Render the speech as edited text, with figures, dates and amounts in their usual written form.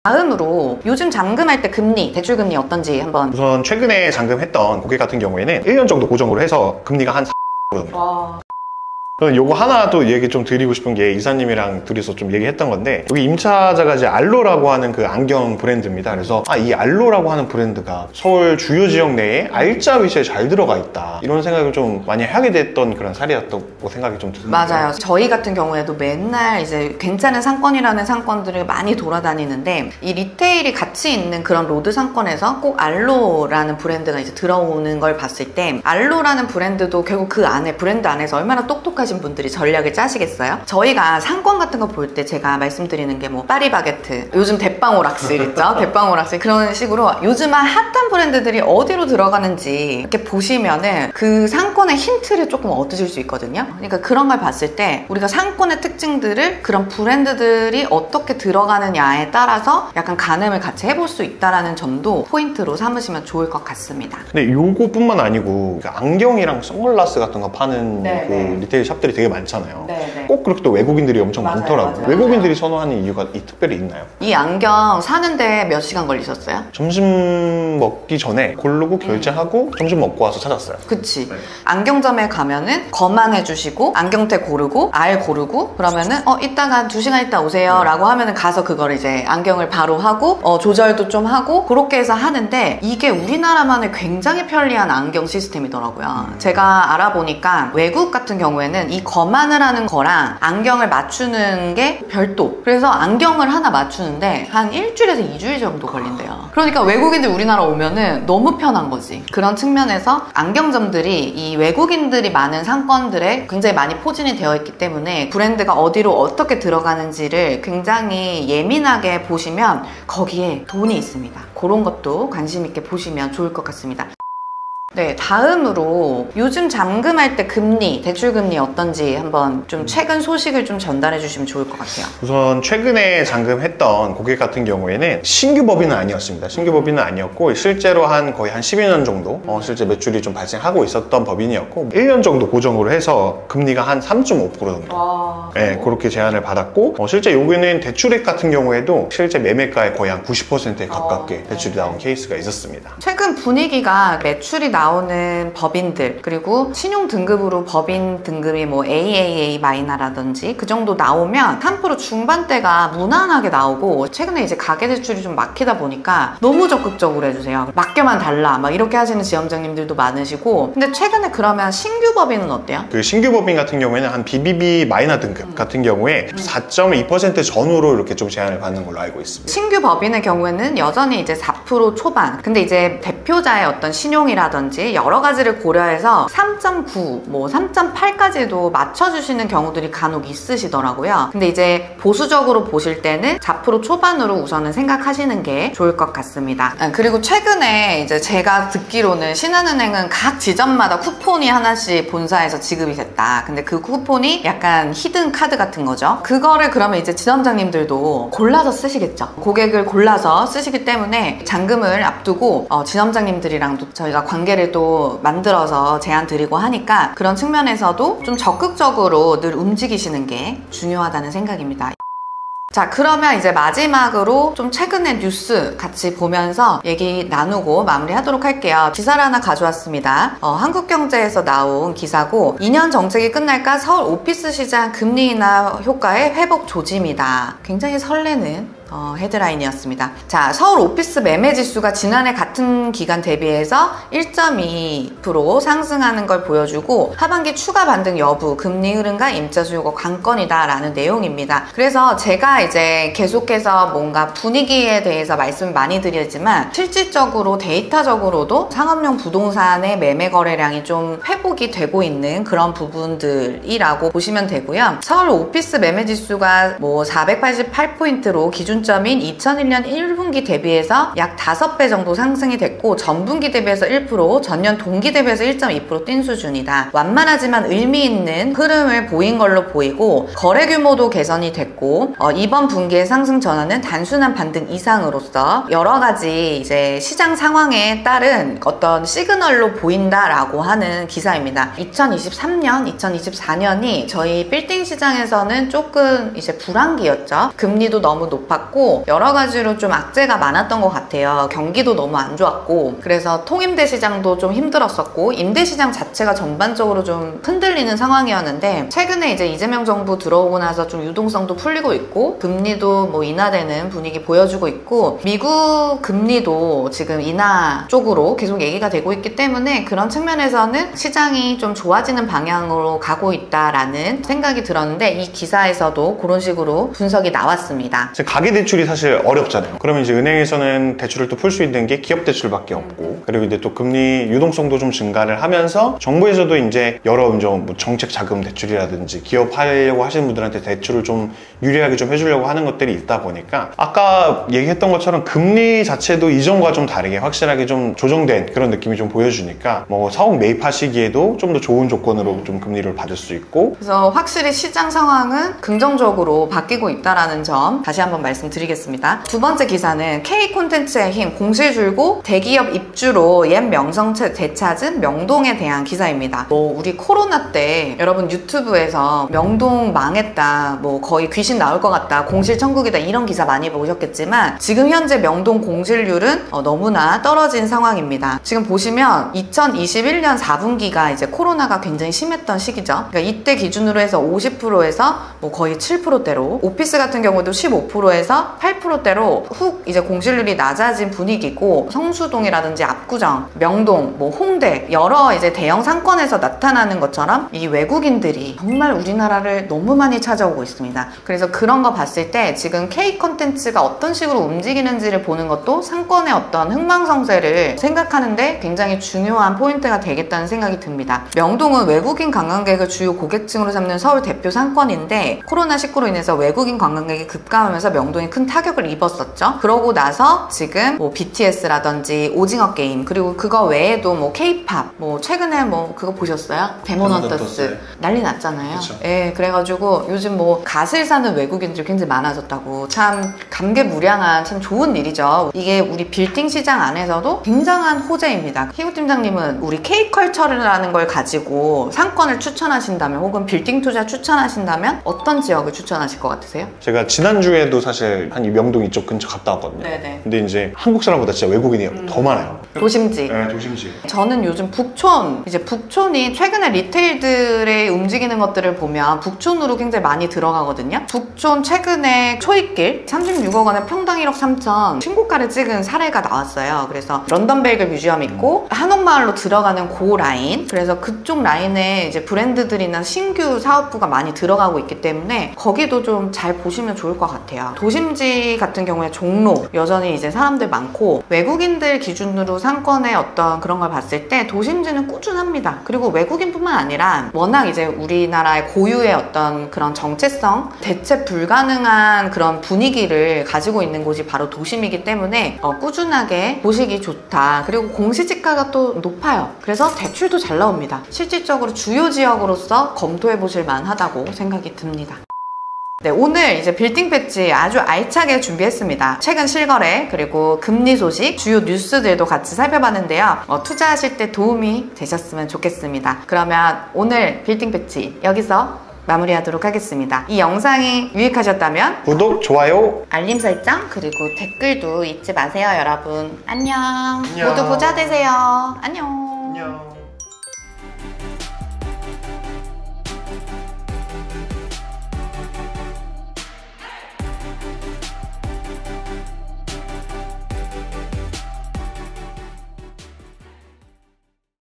다음으로 요즘 잠금할 때 금리, 대출금리 어떤지 한번. 우선 최근에 잠금했던 고객 같은 경우에는 1년 정도 고정으로 해서 금리가 한 4%. 와. 요거 하나 또 얘기 좀 드리고 싶은 게 이사님이랑 둘이서 좀 얘기했던 건데, 여기 임차자가 이제 알로라고 하는 그 안경 브랜드입니다. 그래서 이 알로라고 하는 브랜드가 서울 주요 지역 내에 R자 위치에 잘 들어가 있다, 이런 생각을 좀 많이 하게 됐던 그런 사례였다고 생각이 좀 드는데. 맞아요. 저희 같은 경우에도 맨날 이제 괜찮은 상권이라는 상권들을 많이 돌아다니는데, 이 리테일이 같이 있는 그런 로드 상권에서 꼭 알로라는 브랜드가 이제 들어오는 걸 봤을 때, 알로라는 브랜드도 결국 그 안에, 브랜드 안에서 얼마나 똑똑하신 분들이 전략을 짜시겠어요? 저희가 상권 같은 거 볼 때 제가 말씀드리는 게 뭐 파리바게트, 요즘 대빵오락실 있죠? 대빵오락실, 그런 식으로 요즘 핫한 브랜드들이 어디로 들어가는지 이렇게 보시면은 그 상권의 힌트를 조금 얻으실 수 있거든요. 그러니까 그런 걸 봤을 때 우리가 상권의 특징들을 그런 브랜드들이 어떻게 들어가느냐에 따라서 약간 가늠을 같이 해볼 수 있다는 점도 포인트로 삼으시면 좋을 것 같습니다. 근데 요거뿐만 아니고 안경이랑 선글라스 같은 거 파는 그 리테일 샵들이 되게 많잖아요. 꼭 그렇게 또 외국인들이 엄청 많더라고요. 외국인들이 선호하는 이유가 특별히 있나요? 이 안경 사는데 몇 시간 걸리셨어요? 점심 먹기 전에 고르고 결제하고 점심 먹고 와서 찾았어요. 그치. 안경점에 가면은 거망해 주시고 안경테 고르고 알 고르고 그러면은 이따가 2시간 있다 오세요 라고 하면은 가서 그걸 이제 안경을 바로 하고 조절도 좀 하고 그렇게 해서 하는데, 이게 우리나라만의 굉장히 편리한 안경 시스템이더라고요. 제가 알아보니까 외국 같은 경우에는 이 거만을 하는 거랑 안경을 맞추는 게 별도. 그래서 안경을 하나 맞추는데 한 일주일에서 2주일 정도 걸린대요. 그러니까 외국인들 우리나라 오면은 너무 편한 거지. 그런 측면에서 안경점들이 이 외국인들이 많은 상권들에 굉장히 많이 포진이 되어 있기 때문에 브랜드가 어디로 어떻게 들어가는지를 굉장히 예민하게 보시면 거기에 돈이 있습니다. 그런 것도 관심 있게 보시면 좋을 것 같습니다. 네, 다음으로 요즘 잠금할 때 금리, 대출금리 어떤지 한번 좀 최근 소식을 좀 전달해 주시면 좋을 것 같아요. 우선 최근에 잠금했던 고객 같은 경우에는 신규 법인은 아니었습니다. 신규 법인은 아니었고 실제로 거의 한 12년 정도 실제 매출이 좀 발생하고 있었던 법인이었고 1년 정도 고정으로 해서 금리가 한 3.5% 정도 네, 그렇게 제한을 받았고 실제 여기는 대출액 같은 경우에도 실제 매매가의 거의 한 90%에 가깝게 대출이 나온 케이스가 있었습니다. 최근 분위기가 매출이 나오는 법인들, 그리고 신용 등급으로 법인 등급이 뭐 AAA 마이너라든지 그 정도 나오면 3% 중반대가 무난하게 나오고, 최근에 이제 가계대출이 좀 막히다 보니까 너무 적극적으로 해주세요. 맡겨만 달라 막 이렇게 하시는 지점장님들도 많으시고. 근데 최근에 그러면 신규 법인은 어때요? 그 신규 법인 같은 경우에는 한 BBB 마이너 등급 같은 경우에 4.2% 전후로 이렇게 좀 제한을 받는 걸로 알고 있습니다. 신규 법인의 경우에는 여전히 이제 4% 초반, 근데 이제 대표자의 어떤 신용이라든지 여러 가지를 고려해서 3.9, 뭐 3.8까지도 맞춰주시는 경우들이 간혹 있으시더라고요. 근데 이제 보수적으로 보실 때는 4% 초반으로 우선은 생각하시는 게 좋을 것 같습니다. 그리고 최근에 이제 제가 듣기로는 신한은행은 각 지점마다 쿠폰이 하나씩 본사에서 지급이 됐다. 근데 그 쿠폰이 약간 히든 카드 같은 거죠. 그거를 그러면 이제 지점장님들도 골라서 쓰시겠죠. 고객을 골라서 쓰시기 때문에 잔금을 앞두고 지점장님들이랑도 저희가 관계를 또 만들어서 제안 드리고 하니까 그런 측면에서도 좀 적극적으로 늘 움직이시는 게 중요하다는 생각입니다. 자, 그러면 이제 마지막으로 좀 최근의 뉴스 같이 보면서 얘기 나누고 마무리하도록 할게요. 기사를 하나 가져왔습니다. 한국경제에서 나온 기사고, 2년 정책이 끝날까 서울 오피스 시장 금리 인하 효과의 회복 조짐이다. 굉장히 설레는 헤드라인이었습니다. 자, 서울 오피스 매매 지수가 지난해 같은 기간 대비해서 1.2% 상승하는 걸 보여주고, 하반기 추가 반등 여부, 금리 흐름과 임차 수요가 관건이다 라는 내용입니다. 그래서 제가 이제 계속해서 뭔가 분위기에 대해서 말씀을 많이 드리지만 실질적으로 데이터적으로도 상업용 부동산의 매매 거래량이 좀 회복이 되고 있는 그런 부분들이라고 보시면 되고요. 서울 오피스 매매 지수가 뭐 488포인트로 기준점인 2001년 1분기 대비해서 약 5배 정도 상승이 됐고, 전분기 대비해서 1%, 전년 동기 대비해서 1.2% 뛴 수준이다. 완만하지만 의미 있는 흐름을 보인 걸로 보이고, 거래 규모도 개선이 됐고, 이번 분기의 상승 전환은 단순한 반등 이상으로서 여러 가지 이제 시장 상황에 따른 어떤 시그널로 보인다라고 하는 기사입니다. 2023년, 2024년이 저희 빌딩 시장에서는 조금 이제 불황기였죠. 금리도 너무 높았고 같고 여러 가지로 좀 악재가 많았던 것 같아요. 경기도 너무 안 좋았고 그래서 통임대 시장도 좀 힘들었었고 임대 시장 자체가 전반적으로 좀 흔들리는 상황이었는데 최근에 이제 이재명 정부 들어오고 나서 좀 유동성도 풀리고 있고 금리도 뭐 인하되는 분위기 보여주고 있고 미국 금리도 지금 인하 쪽으로 계속 얘기가 되고 있기 때문에 그런 측면에서는 시장이 좀 좋아지는 방향으로 가고 있다라는 생각이 들었는데 이 기사에서도 그런 식으로 분석이 나왔습니다. 가계대출이 사실 어렵잖아요. 그러면 이제 은행에서는 대출을 또 풀 수 있는 게 기업대출밖에 없고 그리고 이제 또 금리 유동성도 좀 증가를 하면서 정부에서도 이제 여러 뭐 정책 자금 대출이라든지 기업 하려고 하시는 분들한테 대출을 좀 유리하게 좀 해주려고 하는 것들이 있다 보니까 아까 얘기했던 것처럼 금리 자체도 이전과 좀 다르게 확실하게 좀 조정된 그런 느낌이 좀 보여주니까 뭐 사옥 매입하시기에도 좀 더 좋은 조건으로 좀 금리를 받을 수 있고 그래서 확실히 시장 상황은 긍정적으로 바뀌고 있다는 점 다시 한번 말씀드리겠습니다. 두 번째 기사는 K콘텐츠의 힘 공실 줄고 대기업 입주로 옛 명성체 되찾은 명동에 대한 기사입니다. 뭐 우리 코로나 때 여러분 유튜브에서 명동 망했다 뭐 거의 귀신 나올 것 같다 공실 천국이다 이런 기사 많이 보셨겠지만 지금 현재 명동 공실률은 너무나 떨어진 상황입니다. 지금 보시면 2021년 4분기가 이제 코로나가 굉장히 심했던 시기죠. 그러니까 이때 기준으로 해서 50%에서 뭐 거의 7%대로 오피스 같은 경우도 15%에서 8%대로 훅 이제 공실률이 낮아진 분위기고 성수동이라든지 압구정, 명동, 뭐 홍대 여러 이제 대형 상권에서 나타나는 것처럼 이 외국인들이 정말 우리나라를 너무 많이 찾아오고 있습니다. 그래서 그런 거 봤을 때 지금 K콘텐츠가 어떤 식으로 움직이는지를 보는 것도 상권의 어떤 흥망성쇠를 생각하는데 굉장히 중요한 포인트가 되겠다는 생각이 듭니다. 명동은 외국인 관광객을 주요 고객층으로 삼는 서울 대표 상권인데 코로나19로 인해서 외국인 관광객이 급감하면서 명동이 큰 타격을 입었었죠. 그러고 나서 지금 뭐 BTS라든지 오징어 게임 그리고 그거 외에도 뭐 K-팝 뭐 최근에 뭐 그거 보셨어요? 데몬헌터스 난리 났잖아요. 예, 그래가지고 요즘 뭐 갓을 사는 외국인들이 굉장히 많아졌다고 참 감개무량한 참 좋은 일이죠. 이게 우리 빌딩 시장 안에서도 굉장한 호재입니다. 희우 팀장님은 우리 K컬처라는 걸 가지고 상권을 추천하신다면 혹은 빌딩 투자 추천하신다면 어떤 지역을 추천하실 것 같으세요? 제가 지난주에도 사실 한 이 명동 이쪽 근처 갔다 왔거든요. 네네. 근데 이제 한국 사람보다 진짜 외국인이 더 많아요. 도심지. 네, 도심지. 저는 요즘 북촌, 이제 북촌이 최근에 리테일들의 움직이는 것들을 보면 북촌으로 굉장히 많이 들어가거든요. 북촌 최근에 초입길 36억 원에 평당 1억 3천 신고가를 찍은 사례가 나왔어요. 그래서 런던 베이글 뮤지엄 있고 한옥마을로 들어가는 고 라인, 그래서 그쪽 라인에 이제 브랜드들이나 신규 사업부가 많이 들어가고 있기 때문에 거기도 좀 잘 보시면 좋을 것 같아요. 도심지 같은 경우에 종로 여전히 이제 사람들 많고 외국인들 기준으로 상권의 어떤 그런 걸 봤을 때 도심지는 꾸준합니다. 그리고 외국인뿐만 아니라 워낙 이제 우리나라의 고유의 어떤 그런 정체성, 대체 불가능한 그런 분위기를 가지고 있는 곳이 바로 도심이기 때문에 꾸준하게 보시기 좋다. 그리고 공시지가가 또 높아요. 그래서 대출도 잘 나옵니다. 실질적으로 주요 지역으로서 검토해 보실 만하다고 생각이 듭니다. 네, 오늘 이제 빌딩 배지 아주 알차게 준비했습니다. 최근 실거래 그리고 금리 소식 주요 뉴스들도 같이 살펴봤는데요. 투자하실 때 도움이 되셨으면 좋겠습니다. 그러면 오늘 빌딩 배지 여기서 마무리하도록 하겠습니다. 이 영상이 유익하셨다면 구독, 좋아요, 알림 설정 그리고 댓글도 잊지 마세요. 여러분 안녕. 안녕. 모두 부자 되세요. 안녕. 안녕.